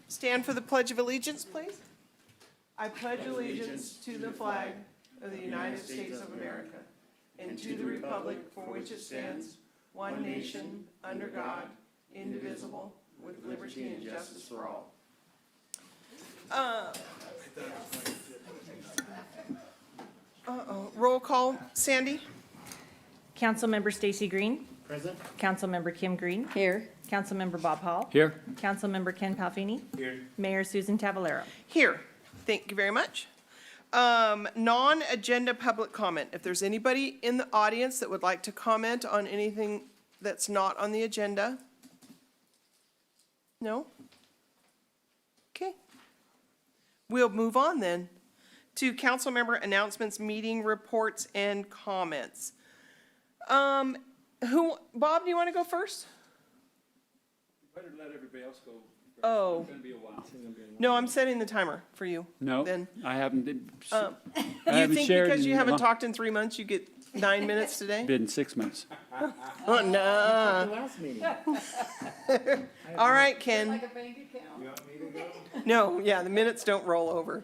Stand for the Pledge of Allegiance, please. I pledge allegiance to the flag of the United States of America and to the republic for which it stands, one nation, under God, indivisible, with liberty and justice for all. Roll call, Sandy? Councilmember Stacy Green. Present. Councilmember Kim Green. Here. Councilmember Bob Hall. Here. Councilmember Ken Palfini. Here. Mayor Susan Tavalero. Here. Thank you very much. Non-agenda public comment. If there's anybody in the audience that would like to comment on anything that's not on the agenda? No? Okay. We'll move on then to council member announcements, meeting reports, and comments. Bob, do you want to go first? Better let everybody else go. Oh. It's gonna be a while. No, I'm setting the timer for you. No, Then. I haven't, You haven't think shared because you in haven't talked in 3 months, you get 9 minutes today? been 6 months. Oh, no. Last meeting. All right, Ken. Like a bank account. You want me to go? No, yeah, the minutes don't roll over.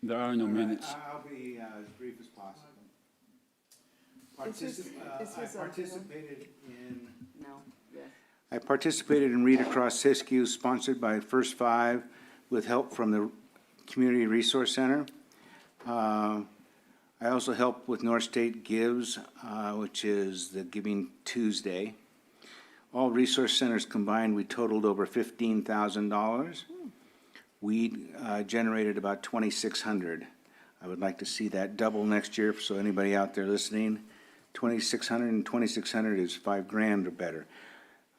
There are no minutes. I'll be as brief as possible. Is his I on participated in. No, yes. I participated in Read Across Siskiyou, sponsored by First Five, with help from the Community Resource Center. I also helped with North State Gives, which is the Giving Tuesday. All resource centers combined, we totaled over $15,000. We generated about 2,600. I would like to see that double next year, so anybody out there listening, 2,600 and 2,600 is $5,000 or better.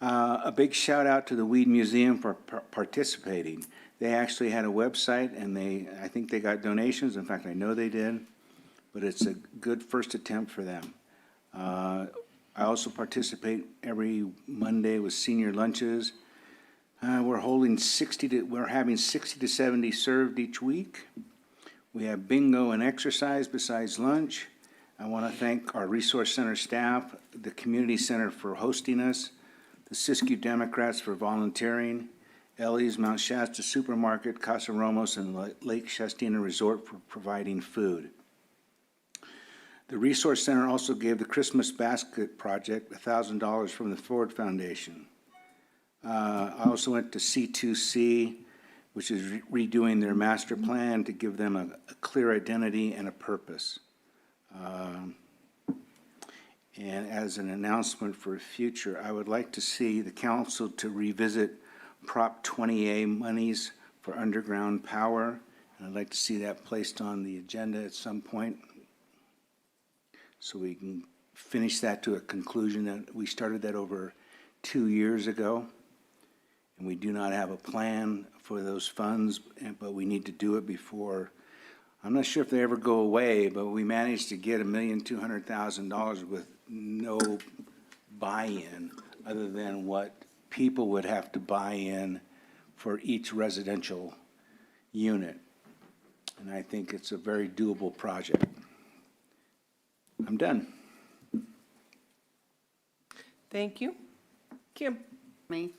A big shout out to the Weed Museum for participating. They actually had a website, and I think they got donations. In fact, I know they did, but it's a good first attempt for them. I also participate every Monday with senior lunches. We're having 60 to 70 served each week. We have bingo and exercise besides lunch. I want to thank our Resource Center staff, the Community Center for hosting us, the Siskiyou Democrats for volunteering, Ellie's Mount Shasta Supermarket, Casa Romos, and Lake Shastina Resort for providing food. The Resource Center also gave the Christmas Basket Project $1,000 from the Ford Foundation. I also went to C2C, which is redoing their master plan to give them a clear identity and a purpose. And as an announcement for the future, I would like to see the council to revisit Prop 20A monies for underground power. And I'd like to see that placed on the agenda at some point so we can finish that to a conclusion. That we started that over 2 years ago, and we do not have a plan for those funds, but we need to do it before. I'm not sure if they ever go away, but we managed to get $1,200,000 with no buy-in other than what people would have to buy in for each residential unit. And I think it's a very doable project. I'm done. Thank you. Kim? Me?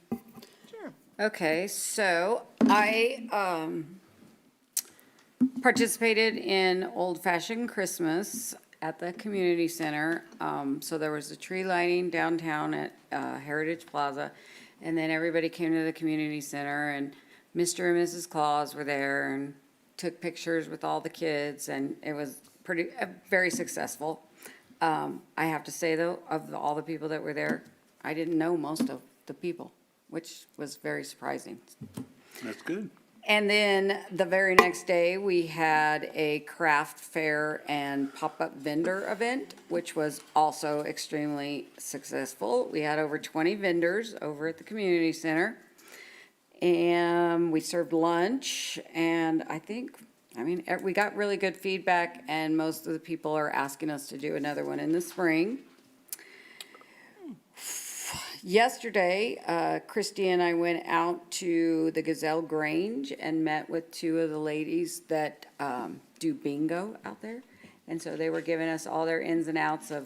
Sure. Okay, so I participated in Old Fashioned Christmas at the community center. So there was a tree lighting downtown at Heritage Plaza, and then everybody came to the community center, and Mr. and Mrs. Claus were there and took pictures with all the kids, and it was very successful. I have to say, though, of all the people that were there, I didn't know most of the people, which was very surprising. That's good. And then the very next day, we had a craft fair and pop-up vendor event, which was also extremely successful. We had over 20 vendors over at the community center. And we served lunch, and we got really good feedback, and most of the people are asking us to do another one in the spring. Yesterday, Christy and I went out to the Gazelle Grange and met with two of the ladies that do bingo out there. And so they were giving us all their ins and outs of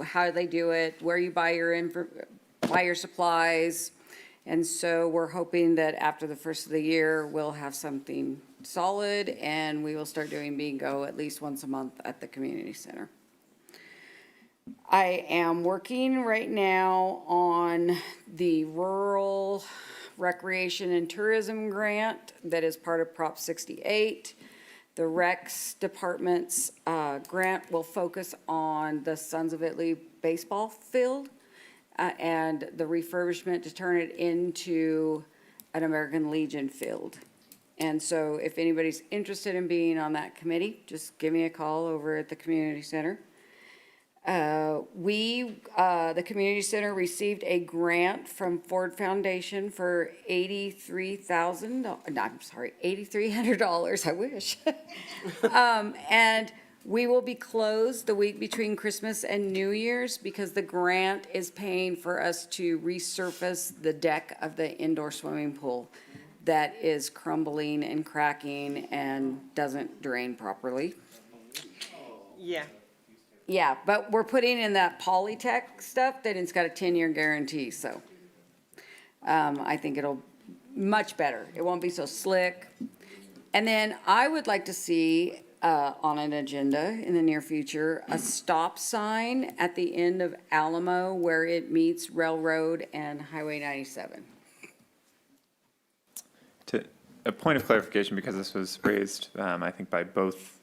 how they do it, where you buy your supplies. And so we're hoping that after the first of the year, we'll have something solid and we will start doing bingo at least once a month at the community center. I am working right now on the rural recreation and tourism grant that is part of Prop 68. The Recs Department's grant will focus on the Sons of Italy baseball field and the refurbishment to turn it into an American Legion field. And so if anybody's interested in being on that committee, just give me a call over at the community center. The community center received a grant from Ford Foundation for $8,300, I wish. And we will be closed the week between Christmas and New Year's because the grant is paying for us to resurface the deck of the indoor swimming pool that is crumbling and cracking and doesn't drain properly. Yeah. Yeah, but we're putting in that Polytech stuff that it's got a 10-year guarantee, so I think it'll much better. It won't be so slick. And then I would like to see on an agenda in the near future, a stop sign at the end of Alamo where it meets Railroad and Highway 97. A point of clarification, because this was raised, I think, by both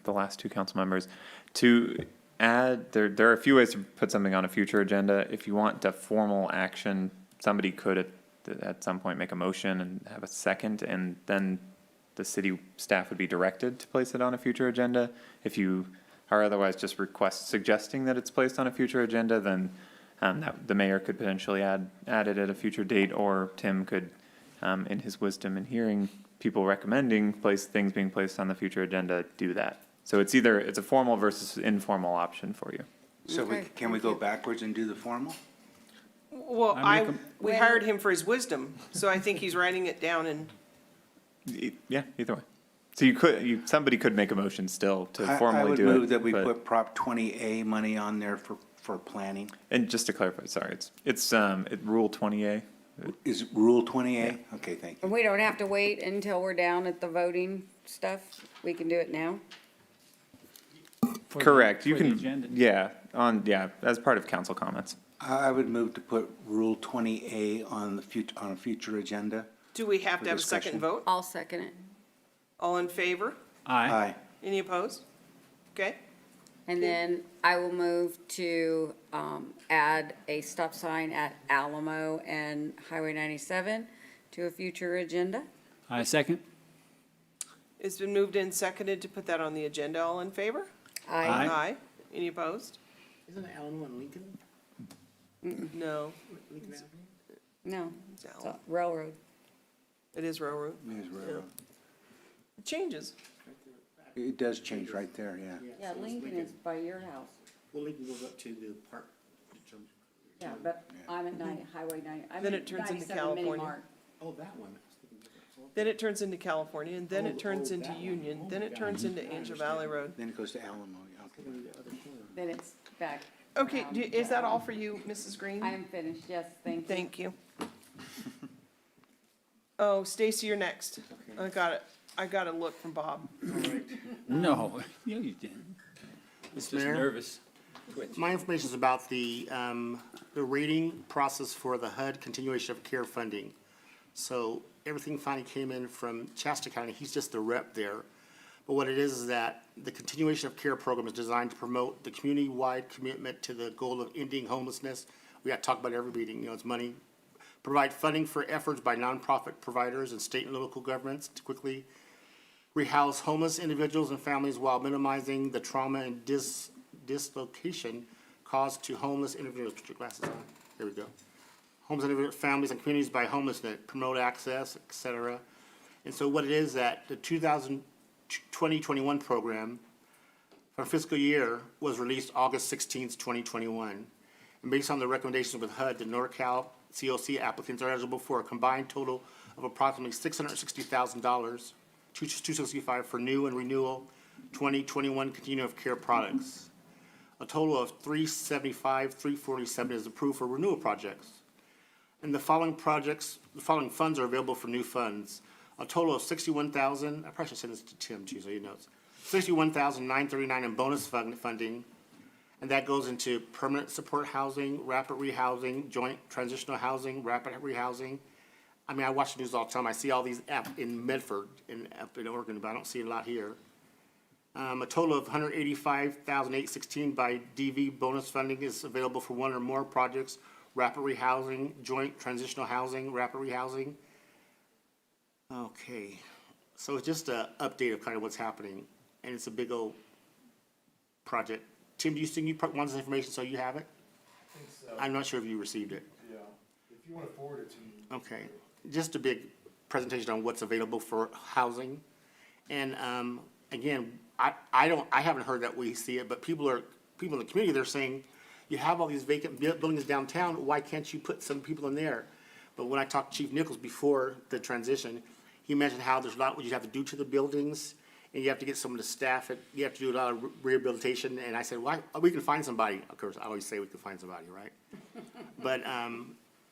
the last two council members, to add, there are a few ways to put something on a future agenda. If you want a formal action, somebody could at some point make a motion and have a second, and then the city staff would be directed to place it on a future agenda. If you are otherwise just suggesting that it's placed on a future agenda, then the mayor could potentially add it at a future date, or Tim could, in his wisdom and hearing people recommending things being placed on the future agenda, do that. So it's a formal versus informal option for you. So Okay, can we go backwards and do the formal? Well, I make we hired him for his wisdom, so I think he's writing it down and, Yeah, either way. So somebody could make a motion still to I formally would do it. move that we but- put Prop 20A money on there for planning. And just to clarify, sorry, it's Rule 20A. Is Rule 20A? Okay, thank you. And we don't have to wait until we're down at the voting stuff? We can do it now? For the- Correct. You for the can, agenda. as part of council comments. I would move to put Rule 20A on a future agenda. do we have For to have a second discussion. vote? I'll second it. All in favor? Aye. Any opposed? Okay, And then I will move to add a stop sign at Alamo and Highway 97 to a future agenda. Aye, second. it's been moved and seconded to put that on the agenda. All in favor? Aye. Aye. Any opposed? Isn't it Alamo and Lincoln? No, Lincoln Avenue? No, it's it's Allen. railroad. It is railroad. It is railroad. It changes. It does change right there, yeah. Yeah, so it's Lincoln is by your house. Well, Lincoln goes up to the park. Yeah, but I'm at Highway 90. I'm Then at it turns into 97 California. Mini-Mart. Oh, that one. I was thinking different. Then it turns into California, and then Oh, it turns oh, into that one. Union, Oh, then it yeah. turns into I Angel understand. Valley Road. Then it goes to Alamo, yeah, okay. Over the other corner. Then it's back. Okay, around is that to all Alamo. for you, Mrs. Green? I am finished, yes, thank you. Thank you. Oh, Stacy, you're next. I got a look from Bob. No, you didn't. Mr. Just Mayor, nervous. my information is about the rating process for the HUD continuation of care funding. So everything finally came in from Shasta County. He's just the rep there. But what it is that the continuation of care program is designed to promote the community-wide commitment to the goal of ending homelessness. We got to talk about every meeting, it's money. Provide funding for efforts by nonprofit providers and state and local governments to quickly rehouse homeless individuals and families while minimizing the trauma and dislocation caused to homeless individuals. Put your glasses on. There we go. Homeless individual families and communities by homelessness, promote access, et cetera. And so what it is that the 2020-21 program for fiscal year was released August 16th, 2021. And based on the recommendations with HUD, the NorCal COC applicants are eligible for a combined total of approximately $660,000, $265 for new and renewal 2021 continuum of care products. A total of 375, 347 is approved for renewal projects. And the following funds are available for new funds. A total of 61,000, I probably should send this to Tim too, so he knows. 61,939 in bonus funding, and that goes into permanent support housing, rapid rehousing, joint transitional housing, rapid rehousing. I mean, I watch the news all the time. I see all these up in Medford and up in Oregon, but I don't see a lot here. A total of 185,816 by DV bonus funding is available for one or more projects, rapid rehousing, joint transitional housing, rapid rehousing. Okay, so it's just an update of kind of what's happening, and it's a big old project. Tim, do you think you want this information so you have it? I think so, I'm not sure if you received it. yeah. If you want to forward it to me. Okay, just a big presentation on what's available for housing. And, again, I haven't heard that we see it, but people in the community, they're saying, you have all these vacant buildings downtown, why can't you put some people in there? But when I talked to Chief Nichols before the transition, he mentioned how there's a lot what you have to do to the buildings, and you have to get some of the staff, you have to do a lot of rehabilitation, and I said, why, we can find somebody. Of course, I always say we can find somebody, right? But,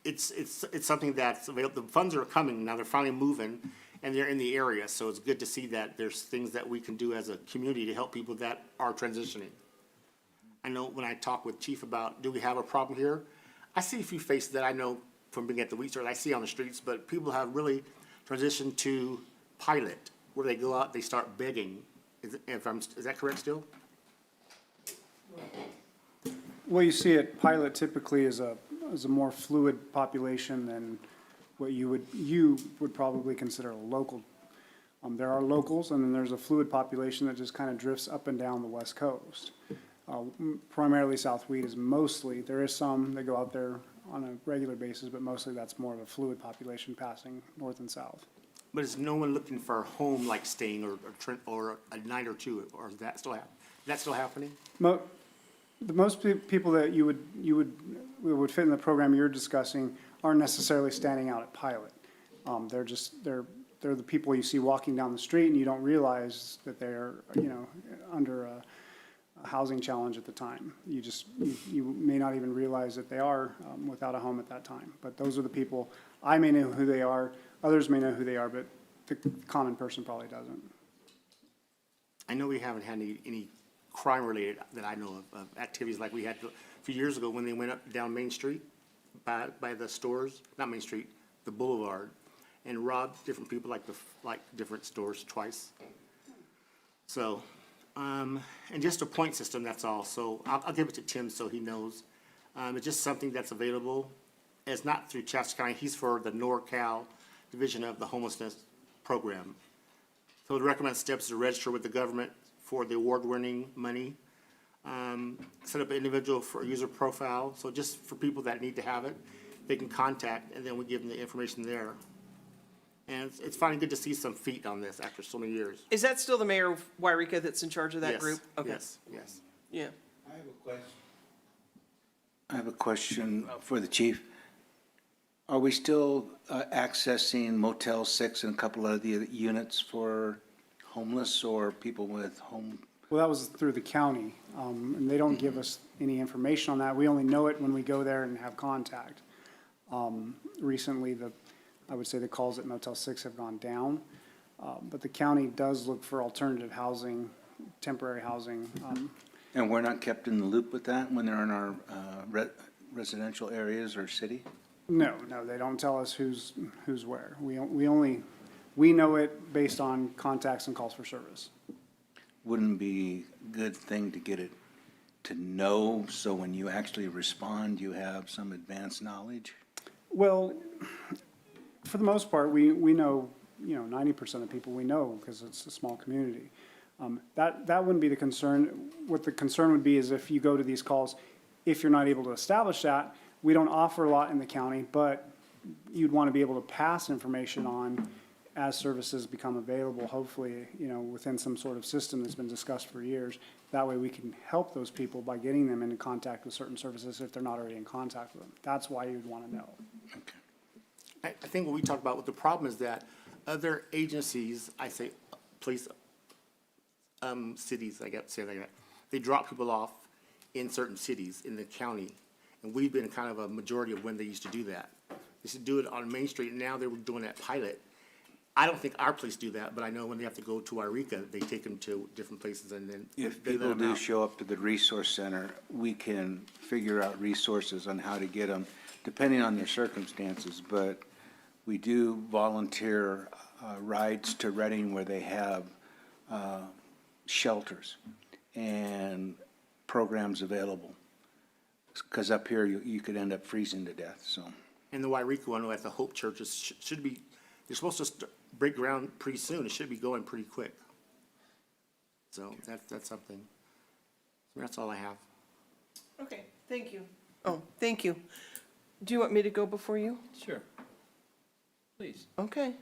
it's something that's available. The funds are coming, now they're finally moving, and they're in the area, so it's good to see that there's things that we can do as a community to help people that are transitioning. I know when I talk with Chief about, do we have a problem here? I see a few faces that I know from being at the Wheat Store, I see on the streets, but people have really transitioned to pilot, where they go out, they start begging. Is that correct still? Well, you see it, pilot typically is a more fluid population than what you would probably consider a local. There are locals, and then there's a fluid population that just kind of drifts up and down the west coast. Primarily South Wheat is mostly, there is some that go out there on a regular basis, but mostly that's more of a fluid population passing north and south. But is no one looking for a home like staying or a night or two, or is that still happening? The most people that would fit in the program you're discussing aren't necessarily standing out at pilot. They're the people you see walking down the street, and you don't realize that they're, under a housing challenge at the time. You may not even realize that they are without a home at that time. But those are the people, I may know who they are, others may know who they are, but the common person probably doesn't. I know we haven't had any crime-related, that I know of activities like we had a few years ago when they went up down Main Street by the stores, not Main Street, the Boulevard, and robbed different people like different stores twice. So, and just a point system, that's all. So I'll give it to Tim so he knows. It's just something that's available. It's not through Shasta County. He's for the NorCal Division of the Homelessness Program. So the recommended steps is to register with the government for the award-winning money. Set up an individual for a user profile. So just for people that need to have it, they can contact, and then we give them the information there. And it's finally good to see some feet on this after so many years. Is that still the mayor of Wairika that's in charge of that Yes, group? Okay. Yes. Yeah. I have a question for the chief. Are we still accessing Motel 6 and a couple of the units for homeless or people with home? Well, that was through the county, and they don't give us any information on that. We only know it when we go there and have contact. Recently, I would say the calls at Motel 6 have gone down, but the county does look for alternative housing, temporary housing. And we're not kept in the loop with that when they're in our residential areas or city? No, they don't tell us who's where. We know it based on contacts and calls for service. Wouldn't it be a good thing to get it to know, so when you actually respond, you have some advanced knowledge? Well, for the most part, we know, 90% of people we know, because it's a small community. That wouldn't be the concern. What the concern would be is if you go to these calls, if you're not able to establish that, we don't offer a lot in the county, but you'd want to be able to pass information on as services become available, hopefully, within some sort of system that's been discussed for years. That way we can help those people by getting them into contact with certain services if they're not already in contact with them. That's why you'd want to know. I think what we talked about, what the problem is that other agencies, I say, police, cities, I got to say it like that. They drop people off in certain cities in the county, and we've been kind of a majority of when they used to do that. They used to do it on Main Street, and now they were doing that pilot. I don't think our place do that, but I know when they have to go to Wairika, they take them to different places and then If they let people them do out. show up to the resource center, we can figure out resources on how to get them, depending on their circumstances. But we do volunteer rides to Reading where they have shelters and programs available. Because up here, you could end up freezing to death, so. And the Wairika one at the Hope Church should be, you're supposed to break ground pretty soon. It should be going pretty quick. So that's something. That's all I have. Okay, thank you. Oh, thank you. Do you want me to go before you? Sure. Please. Okay.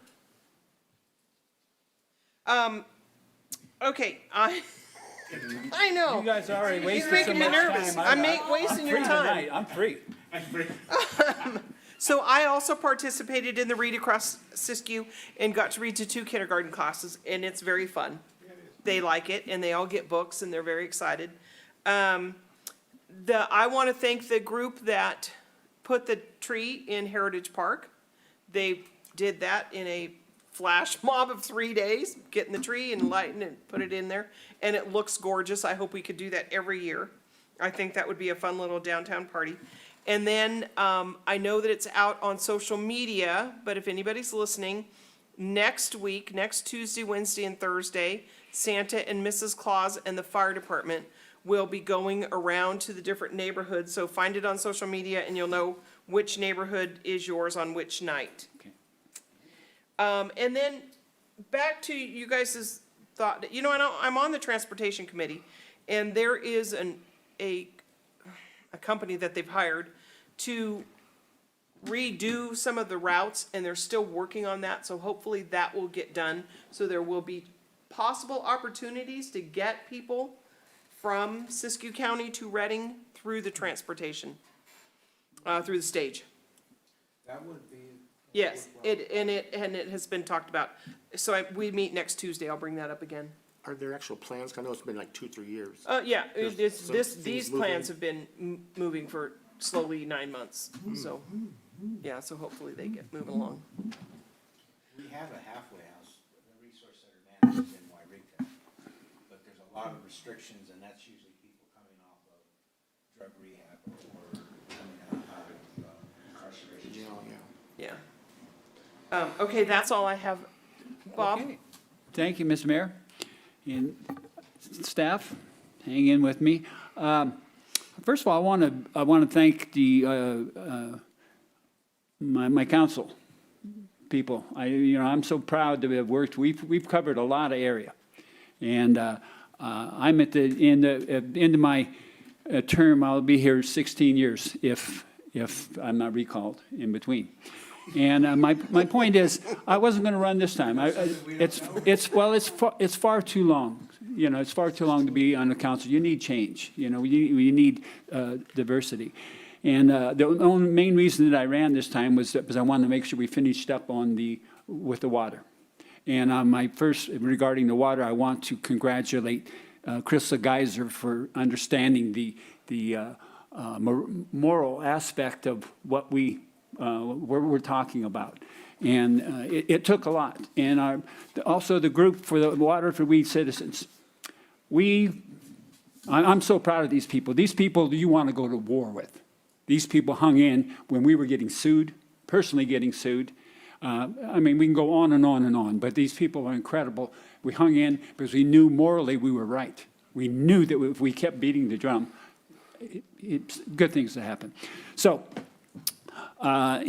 Okay, I know. You guys already He's wasted so making me much time. nervous. I'm wasting your free time. tonight. I'm free. So I also participated in the Read Across Siskiyou and got to read to 2 kindergarten classes, and it's very fun. They like it, and they all get books, and they're very excited. I want to thank the group that put the tree in Heritage Park. They did that in a flash mob of 3 days, getting the tree and lighting it, put it in there, and it looks gorgeous. I hope we could do that every year. I think that would be a fun little downtown party. And then I know that it's out on social media, but if anybody's listening, next week, next Tuesday, Wednesday, and Thursday, Santa and Mrs. Claus and the fire department will be going around to the different neighborhoods. So find it on social media and you'll know which neighborhood is yours on which night. Okay. And then back to you guys' thought, I know I'm on the transportation committee, and there is a company that they've hired to redo some of the routes, and they're still working on that, so hopefully that will get done. So there will be possible opportunities to get people from Siskiyou County to Reading through the transportation, through the stage. That would be. Yes, it has been talked about. So we meet next Tuesday, I'll bring that up again. Are there actual plans? 'Cause I know it's been like 2-3 years. Yeah, There's some things these plans have been moving for slowly 9 months, so, yeah, so hopefully they get moving along. We have a halfway house, the resource center manages in Wairika, but there's a lot of restrictions, and that's usually people coming off of drug rehab or coming out of incarceration. Yeah. Okay, that's all I have. Bob? Okay. Thank you, Mr. Mayor. And staff, hang in with me. First of all, I want to thank my council people. I'm so proud to have worked. We've covered a lot of area, and I'm at the end of my term. I'll be here 16 years if I'm not recalled in between. And my point is, I wasn't going to run this time. It's far too long. It's far too long to be on the council. You need change. You need diversity. And the only main reason that I ran this time was because I wanted to make sure we finished up with the water. And my first, regarding the water, I want to congratulate Crystal Geyser for understanding the moral aspect of what we're talking about. And it took a lot. And also the group for the Water for We Citizens. I'm so proud of these people. These people you want to go to war with. These people hung in when we were getting sued, personally getting sued. We can go on and on and on, but these people are incredible. We hung in because we knew morally we were right. We knew that if we kept beating the drum, it's good things to happen. So, I'm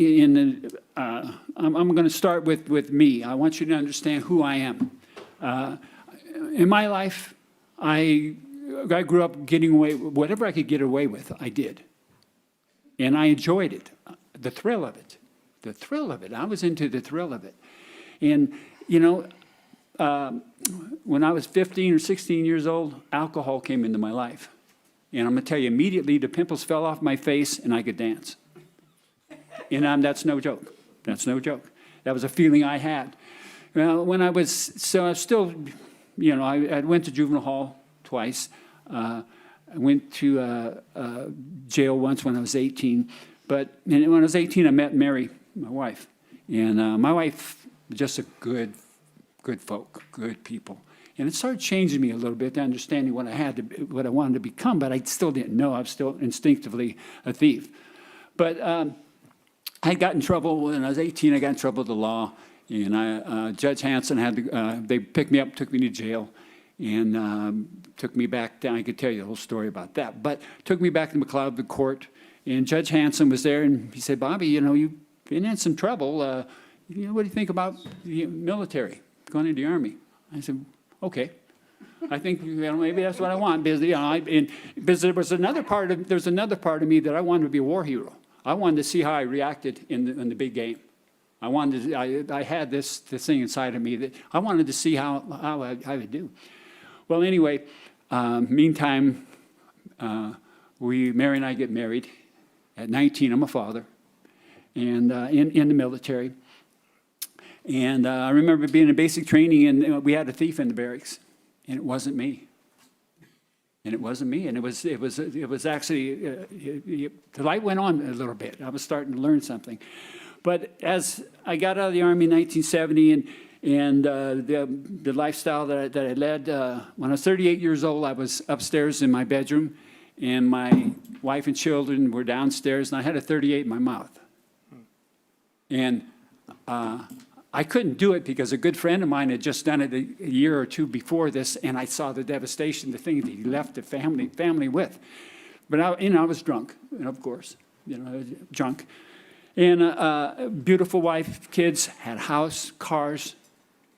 going to start with me. I want you to understand who I am. In my life, I grew up getting away, whatever I could get away with, I did. And I enjoyed it, the thrill of it. The thrill of it. I was into the thrill of it. And, when I was 15 or 16 years old, alcohol came into my life. And I'm going to tell you, immediately the pimples fell off my face and I could dance. And that's no joke. That's no joke. That was a feeling I had. Well, I was still I went to juvenile hall twice. I went to jail once when I was 18. But when I was 18, I met Mary, my wife. And my wife, just a good folk, good people. And it started changing me a little bit, understanding what I wanted to become, but I still didn't know. I was still instinctively a thief. But I got in trouble when I was 18. I got in trouble with the law, and Judge Hanson they picked me up, took me to jail, and took me back down. I could tell you the whole story about that, but took me back to McLeod court, and Judge Hanson was there, and he said, "Bobby, you've been in some trouble. What do you think about the military, going into the Army?" I said, "Okay." I think maybe that's what I want, because because there's another part of me that I wanted to be a war hero. I wanted to see how I reacted in the big game. I had this thing inside of me that I wanted to see how I would do. Well, anyway, meantime, Mary and I get married. At 19, I'm a father, and in the military. And I remember being in basic training, and we had a thief in the barracks, and it wasn't me. And it wasn't me, and it was actually the light went on a little bit. I was starting to learn something. But as I got out of the Army in 1970, and the lifestyle that I led, when I was 38 years old, I was upstairs in my bedroom, and my wife and children were downstairs, and I had a 38 in my mouth. And I couldn't do it because a good friend of mine had just done it a year or two before this, and I saw the devastation, the thing that he left the family with. But I was drunk, of course, drunk. And beautiful wife, kids, had house, cars,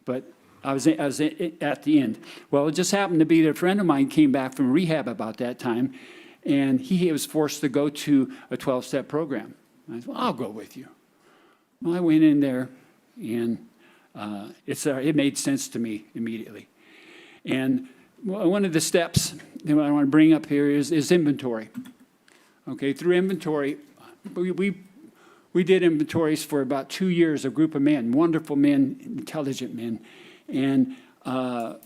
but I was at the end. Well, it just happened to be that a friend of mine came back from rehab about that time, and he was forced to go to a 12-step program. I said, "Well, I'll go with you." Well, I went in there, and it made sense to me immediately. And one of the steps that I want to bring up here is inventory. Okay, through inventory, we did inventories for about 2 years, a group of men, wonderful men, intelligent men. And to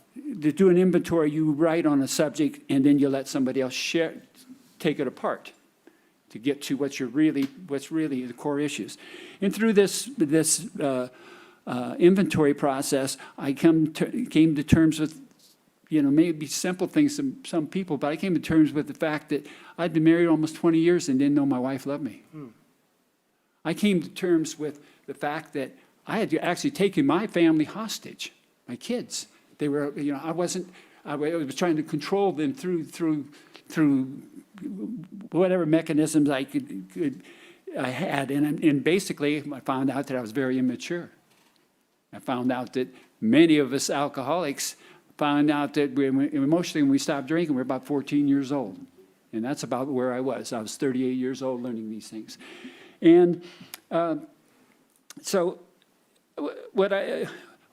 do an inventory, you write on a subject, and then you let somebody else take it apart to get to what's really the core issues. And through this inventory process, I came to terms with, maybe simple things to some people, but I came to terms with the fact that I'd been married almost 20 years and didn't know my wife loved me. I came to terms with the fact that I had actually taken my family hostage, my kids. They were, I was trying to control them through whatever mechanisms I had. And basically, I found out that I was very immature. I found out that many of us alcoholics found out that emotionally, when we stopped drinking, we're about 14 years old. And that's about where I was. I was 38 years old learning these things. And so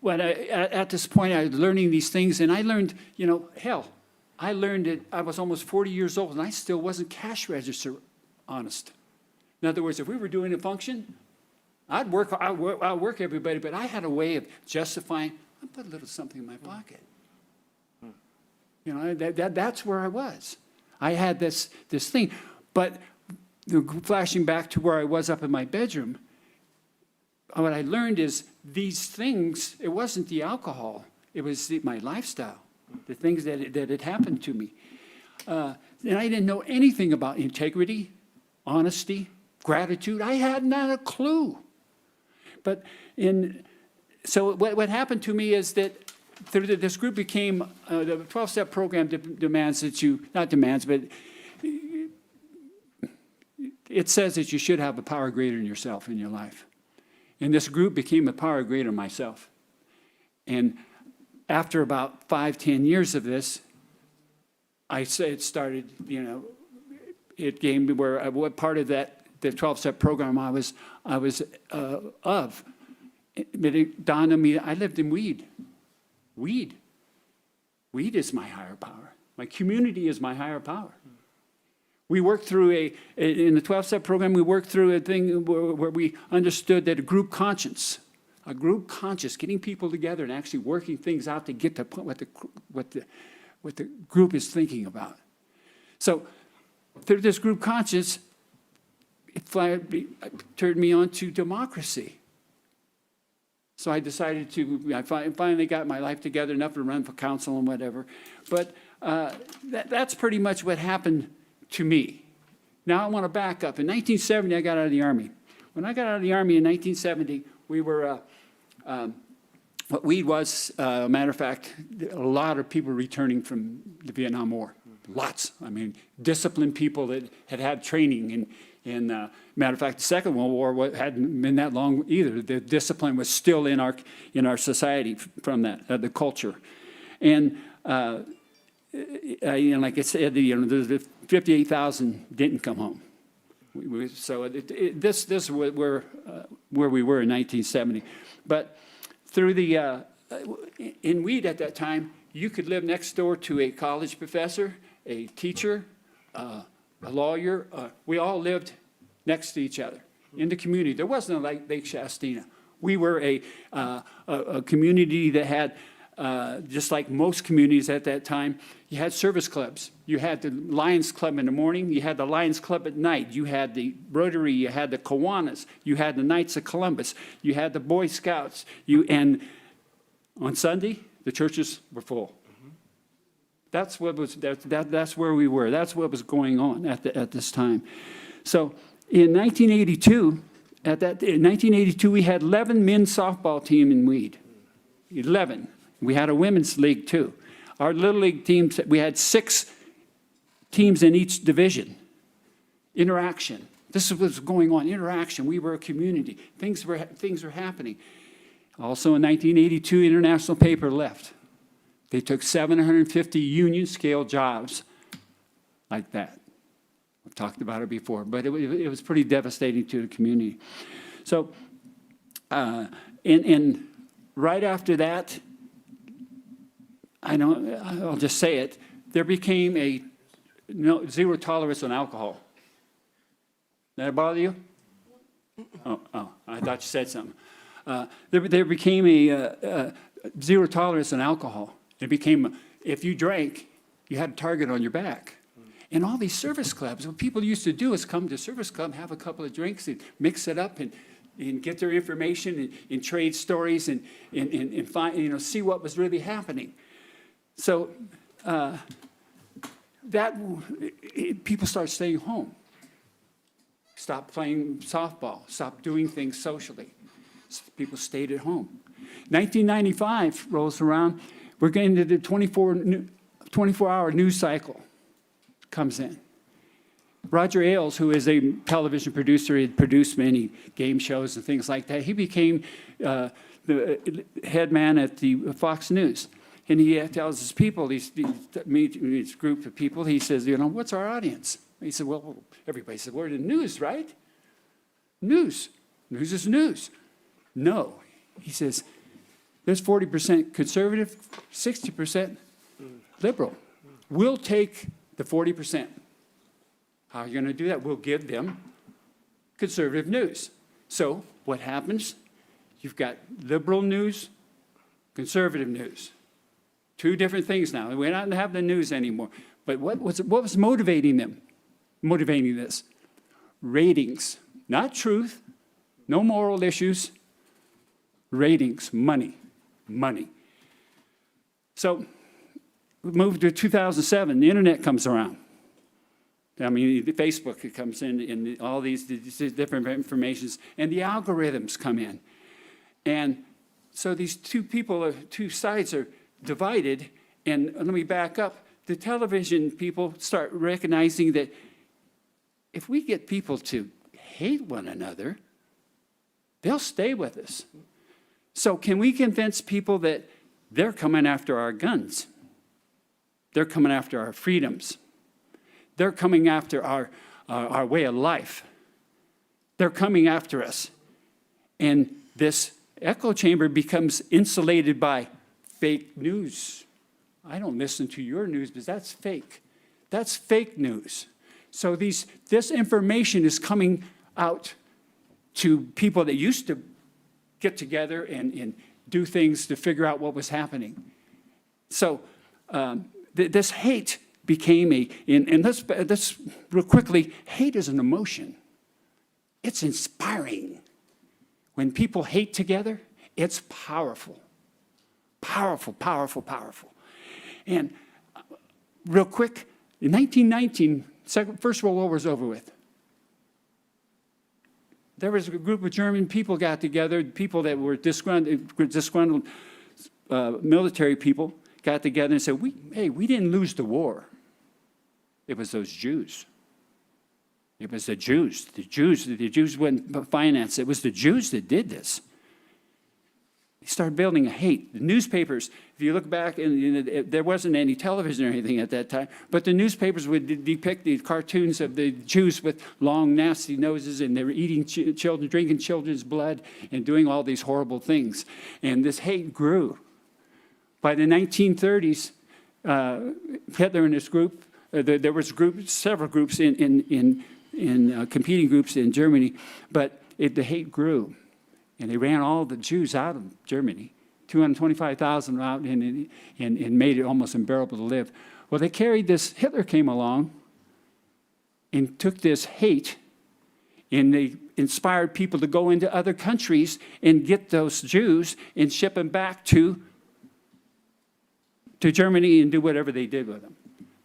at this point, I was learning these things, and I learned, I learned that I was almost 40 years old, and I still wasn't cash register honest. In other words, if we were doing a function, I'd work everybody, but I had a way of justifying, I put a little something in my pocket. That's where I was. I had this thing. But flashing back to where I was up in my bedroom, what I learned is these things, it wasn't the alcohol, it was my lifestyle, the things that had happened to me. And I didn't know anything about integrity, honesty, gratitude. I had not a clue. But so what happened to me is that through this group became, the 12-step program demands that not demands, but it says that you should have a power greater than yourself in your life. And this group became a power greater than myself. And after about 5-10 years of this, it started, it came to where what part of the 12-step program I was of. But it dawned on me, I lived in weed. Weed is my higher power. My community is my higher power. We worked through in the 12-step program, we worked through a thing where we understood that a group conscience, a group conscious, getting people together and actually working things out to get to what the group is thinking about. So through this group conscious, it turned me on to democracy. So I decided I finally got my life together enough to run for council and whatever. But that's pretty much what happened to me. Now I want to back up. In 1970, I got out of the Army. When I got out of the Army in 1970, we were, what we was, matter of fact, a lot of people returning from the Vietnam War. Lots. I mean, disciplined people that had training. And matter of fact, the Second World War hadn't been that long either. The discipline was still in our society from that, the culture. And like I said, the 58,000 didn't come home. So this is where we were in 1970. But through in Weed at that time, you could live next door to a college professor, a teacher, a lawyer. We all lived next to each other in the community. There wasn't a Lake Shastina. We were a community that had, just like most communities at that time, you had service clubs. You had the Lions Club in the morning. You had the Lions Club at night. You had the Rotary. You had the Kiwanis. You had the Knights of Columbus. You had the Boy Scouts. And on Sunday, the churches were full. That's what was that's where we were. That's what was going on at this time. So in 1982, in 1982, we had 11 men's softball team in Weed. 11. We had a women's league too. Our little league teams, we had 6 teams in each division. Interaction. This is what's going on. Interaction. We were a community. Things were happening. Also in 1982, International Paper left. They took 750 union scale jobs like that. I've talked about it before, but it was pretty devastating to the community. So, and right after that, I'll just say it, there became zero tolerance on alcohol. Did that bother you? Oh, I thought you said something. There became a zero tolerance on alcohol. It became, if you drank, you had a target on your back. And all these service clubs, what people used to do is come to service club, have a couple of drinks, and mix it up, and get their information, and trade stories, and find, see what was really happening. So people start staying home. Stop playing softball. Stop doing things socially. People stayed at home. 1995 rolls around. We're getting to the 24-hour news cycle comes in. Roger Ailes, who is a television producer, he had produced many game shows and things like that. He became the head man at the Fox News. And he tells his people, this group of people, he says, what's our audience? He said, well, everybody said, we're the news, right? News. News is news. No. He says, there's 40% conservative, 60% liberal. We'll take the 40%. How are you going to do that? We'll give them conservative news. So what happens? You've got liberal news, conservative news. 2 different things now. We're not having the news anymore. But what was motivating them? Motivating this? Ratings. Not truth. No moral issues. Ratings. Money. So we moved to 2007. The internet comes around. Facebook comes in, and all these different informations, and the algorithms come in. And so these two sides are divided. And let me back up. The television people start recognizing that if we get people to hate one another, they'll stay with us. So can we convince people that they're coming after our guns? They're coming after our freedoms. They're coming after our way of life. They're coming after us. And this echo chamber becomes insulated by fake news. I don't listen to your news, but that's fake. That's fake news. So this information is coming out to people that used to get together and do things to figure out what was happening. So this hate became and let's real quickly, hate is an emotion. It's inspiring. When people hate together, it's powerful. Powerful, powerful, powerful. And real quick, in 1919, First World War was over with. There was a group of German people got together, people that were disgruntled military people got together and said, we didn't lose the war. It was those Jews. It was the Jews. The Jews wouldn't finance it. It was the Jews that did this. They started building a hate. The newspapers, if you look back, there wasn't any television or anything at that time, but the newspapers would depict the cartoons of the Jews with long, nasty noses, and they were eating children, drinking children's blood, and doing all these horrible things. And this hate grew. By the 1930s, Hitler and his group, there was several groups in competing groups in Germany, but the hate grew. And they ran all the Jews out of Germany, 225,000 out, and made it almost unbearable to live. Well, they carried this, Hitler came along and took this hate, and they inspired people to go into other countries and get those Jews and ship them back to Germany and do whatever they did with them.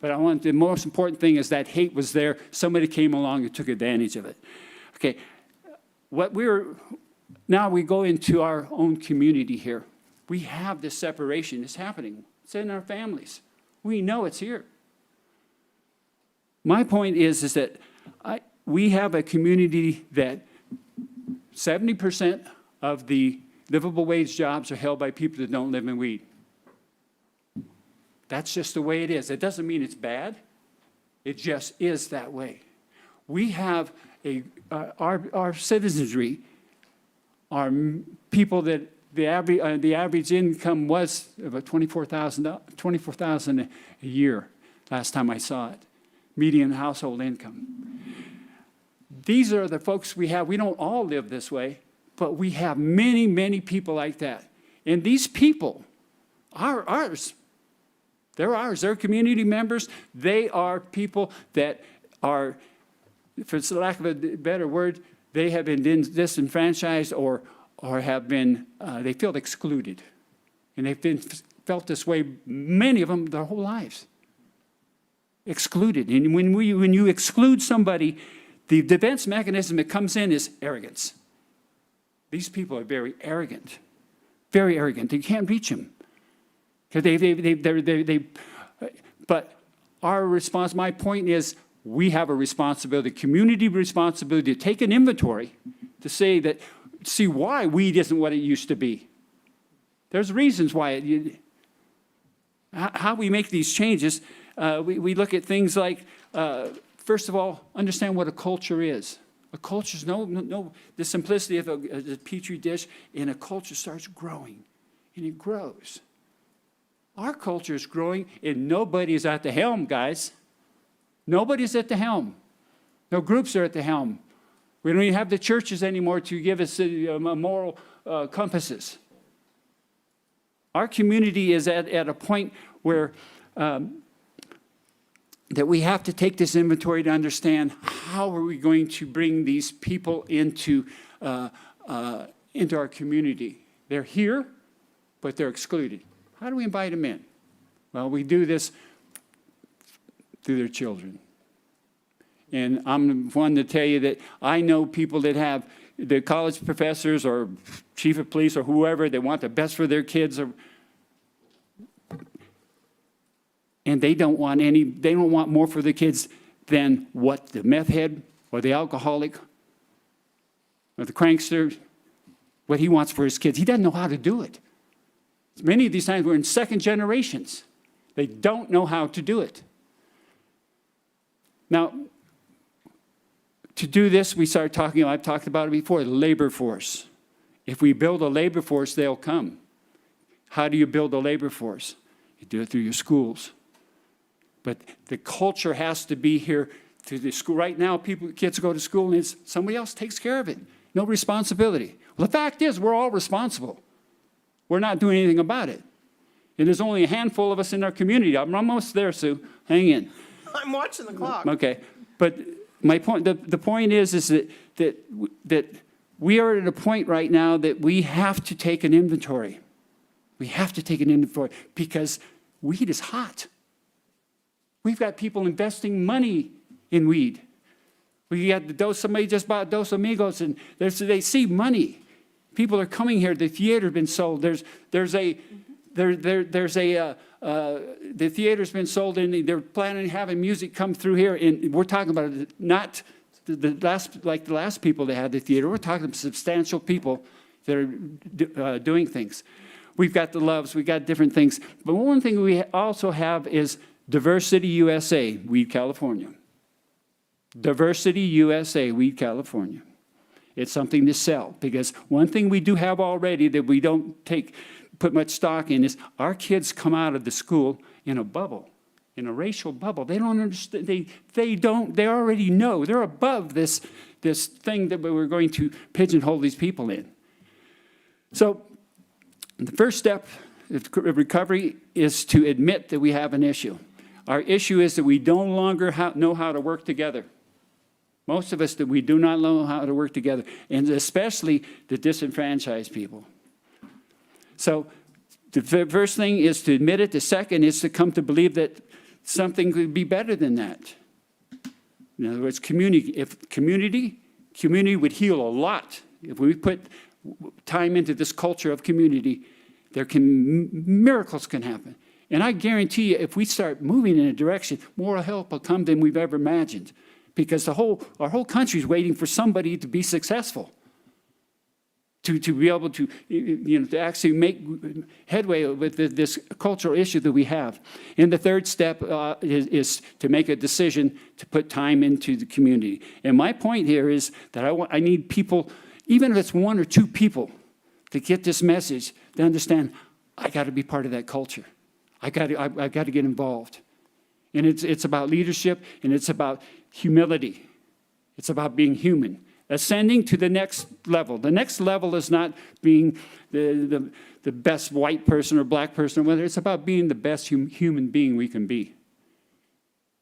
But the most important thing is that hate was there. Somebody came along and took advantage of it. Okay, now we go into our own community here. We have this separation. It's happening. It's in our families. We know it's here. My point is that we have a community that 70% of the livable wage jobs are held by people that don't live in weed. That's just the way it is. It doesn't mean it's bad. It just is that way. We have our citizenry are people that the average income was about $24,000 a year last time I saw it, median household income. These are the folks we have. We don't all live this way, but we have many, many people like that. And these people are ours. They're ours. They're community members. They are people that are, for lack of a better word, they have been disenfranchised or have been, they feel excluded. And they've felt this way, many of them, their whole lives. Excluded. And when you exclude somebody, the defense mechanism that comes in is arrogance. These people are very arrogant. Very arrogant. You can't reach them. But our response, my point is, we have a responsibility, community responsibility, to take an inventory to see why weed isn't what it used to be. There's reasons why how we make these changes. We look at things like, first of all, understand what a culture is. A culture is the simplicity of a petri dish, and a culture starts growing, and it grows. Our culture is growing, and nobody is at the helm, guys. Nobody's at the helm. No groups are at the helm. We don't even have the churches anymore to give us moral compasses. Our community is at a point where that we have to take this inventory to understand how are we going to bring these people into our community. They're here, but they're excluded. How do we invite them in? Well, we do this through their children. And I'm one to tell you that I know people that have the college professors or chief of police or whoever, they want the best for their kids, and they don't want more for the kids than what the meth head or the alcoholic or the prankster, what he wants for his kids. He doesn't know how to do it. Many of these times we're in second generations. They don't know how to do it. Now, to do this, we start talking, I've talked about it before, the labor force. If we build a labor force, they'll come. How do you build a labor force? You do it through your schools. But the culture has to be here through the school. Right now, kids go to school and somebody else takes care of it. No responsibility. Well, the fact is, we're all responsible. We're not doing anything about it. And there's only a handful of us in our community. I'm almost there, Sue. Hang in. I'm watching the clock. Okay. But my point, the point is that we are at a point right now that we have to take an inventory. We have to take an inventory because weed is hot. We've got people investing money in weed. We got somebody just bought Dos Amigos, and they see money. People are coming here. The theater's been sold. The theater's been sold, and they're planning on having music come through here. And we're talking about not the last people that had the theater. We're talking about substantial people that are doing things. We've got the Loves. We've got different things. But one thing we also have is Diversity USA, Weed California. Diversity USA, Weed California. It's something to sell, because one thing we do have already that we don't put much stock in is our kids come out of the school in a bubble, in a racial bubble. They don't understand, they already know. They're above this thing that we're going to pigeonhole these people in. So the first step of recovery is to admit that we have an issue. Our issue is that we no longer know how to work together. Most of us, that we do not know how to work together, and especially the disenfranchised people. So the first thing is to admit it. The second is to come to believe that something could be better than that. In other words, community. If community would heal a lot. If we put time into this culture of community, miracles can happen. And I guarantee you, if we start moving in a direction, more help will come than we've ever imagined. Because our whole country is waiting for somebody to be successful, to be able to, to actually make headway with this cultural issue that we have. And the third step is to make a decision to put time into the community. And my point here is that I need people, even if it's one or two people, to get this message, to understand, I got to be part of that culture. I got to get involved. And it's about leadership, and it's about humility. It's about being human, ascending to the next level. The next level is not being the best white person or black person, or whether it's about being the best human being we can be.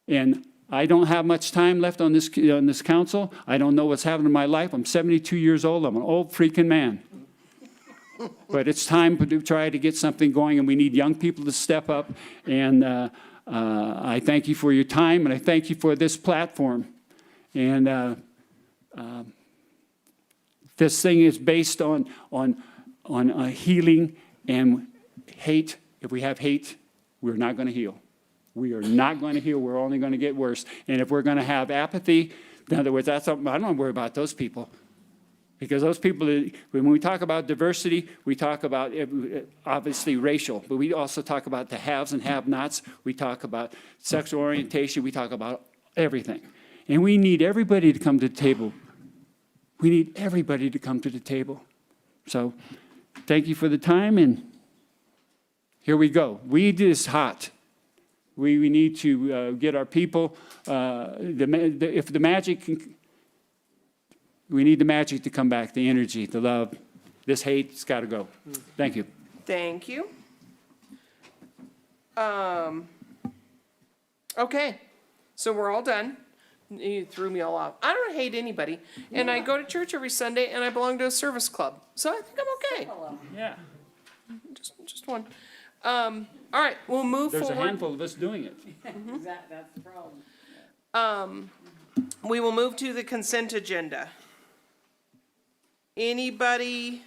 And I don't have much time left on this council. I don't know what's happening in my life. I'm 72 years old. I'm an old freaking man. But it's time to try to get something going, and we need young people to step up. And I thank you for your time, and I thank you for this platform. And this thing is based on healing and hate. If we have hate, we're not going to heal. We are not going to heal. We're only going to get worse. And if we're going to have apathy, in other words, that's something I don't worry about those people. Because those people, when we talk about diversity, we talk about obviously racial, but we also talk about the haves and have-nots. We talk about sexual orientation. We talk about everything. And we need everybody to come to the table. We need everybody to come to the table. So thank you for the time, and here we go. Weed is hot. We need to get our people, if the magic can, we need the magic to come back, the energy, the love. This hate, it's got to go. Thank you. Thank you. Okay, so we're all done. You threw me all off. I don't hate anybody, and I go to church every Sunday, and I belong to a service club, so I think I'm okay. Yeah. Just one. All right, we'll move There's forward. a handful of us doing it. That's the problem. We will move to the consent agenda. Anybody?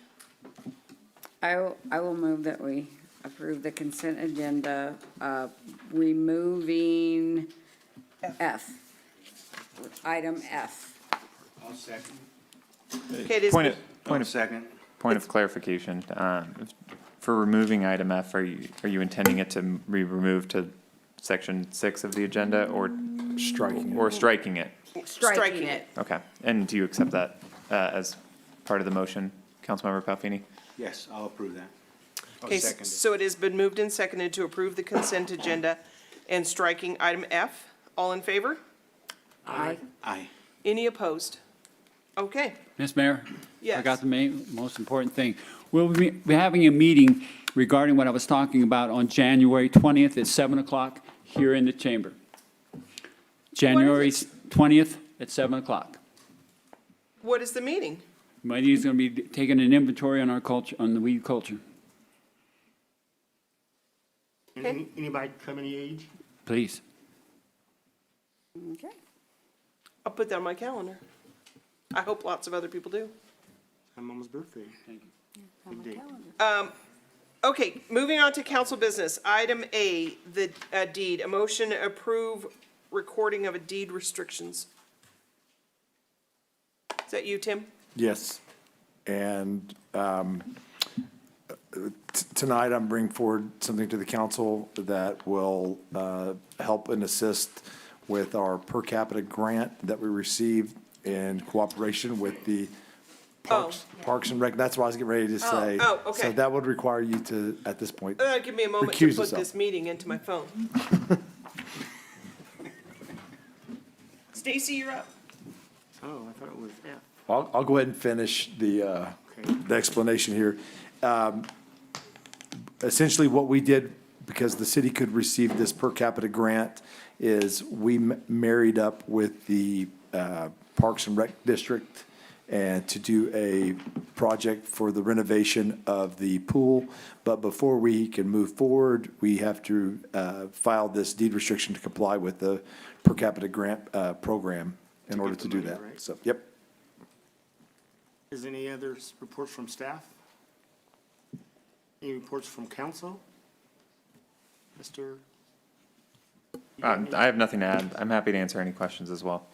I will move that we approve the consent agenda, removing F. Item F. I'll second. Okay, it is. Point of Second. Point of clarification, for removing item F, are you intending it to be removed to section 6 of the agenda, or striking it? Striking it. Okay, and do you accept that as part of the motion, Councilmember Palfini? Yes, I'll approve that. I'll Okay, second it. so it has been moved and seconded to approve the consent agenda and striking item F. All in favor? Aye. Aye. Any opposed? Okay, Ms. Mayor? Yes. Forgot the most important thing. We'll be having a meeting regarding what I was talking about on January 20th at 7 o'clock here in the chamber. January 20th at 7 o'clock. what is the meeting? Mighty is going to be taking an inventory on our culture, on the weed culture. Anybody come any age? Please. Okay. I'll put that on my calendar. I hope lots of other people do. My mom's birthday. Thank you. On my Good date. calendar. Okay, moving on to council business. Item A, the deed. A motion to approve recording of a deed restrictions. Is that you, Tim? Yes. And tonight, I'm bringing forward something to the council that will help and assist with our per capita grant that we received in cooperation with the Parks and Rec. That's what I was getting ready to say. oh, okay. So that would require you to, at this point, Give me a moment to Recuse put yourself. this meeting into my phone. Stacy, you're up. Oh, I thought it was F. I'll go ahead and finish the explanation here. Essentially, what we did, because the city could receive this per capita grant, is we married up with the Parks and Rec District and to do a project for the renovation of the pool. But before we can move forward, we have to file this deed restriction to comply with the per capita grant program in order get to the do money, that. right? So, yep. Is there any other reports from staff? Any reports from council? Mr.? I have nothing to add. I'm happy to answer any questions as well.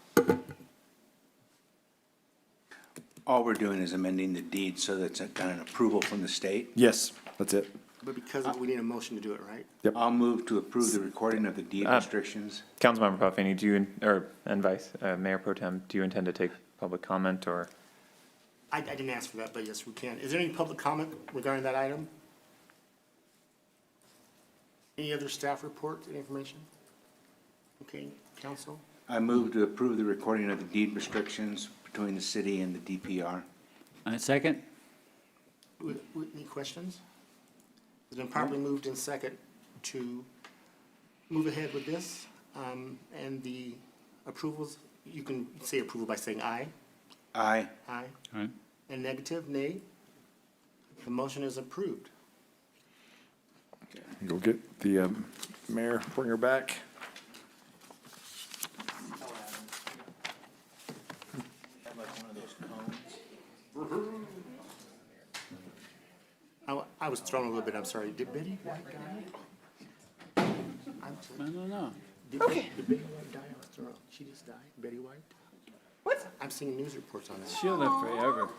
All we're doing is amending the deed so that's got an approval from the state. Yes, that's it. But because we need a motion to do it, right? I'll move to approve the recording of the deed restrictions. Councilmember Buffini, and Mayor Pro Tem, do you intend to take public comment or? I didn't ask for that, but yes, we can. Is there any public comment regarding that item? Any other staff reports, any information? Okay, council? I move to approve the recording of the deed restrictions between the city and the DPR. And a second? Any questions? It's been properly moved in second to move ahead with this, and the approvals, you can say approval by saying aye. Aye. Aye. All right. And negative, nay. The motion is approved. Go get the mayor, bring her back. I was thrown a little bit, I'm sorry. Did Betty White die? I'm sorry. I don't know. Did Betty White die? I was thrown. She just died? Betty White? What? I'm seeing news reports on that. She'll live forever.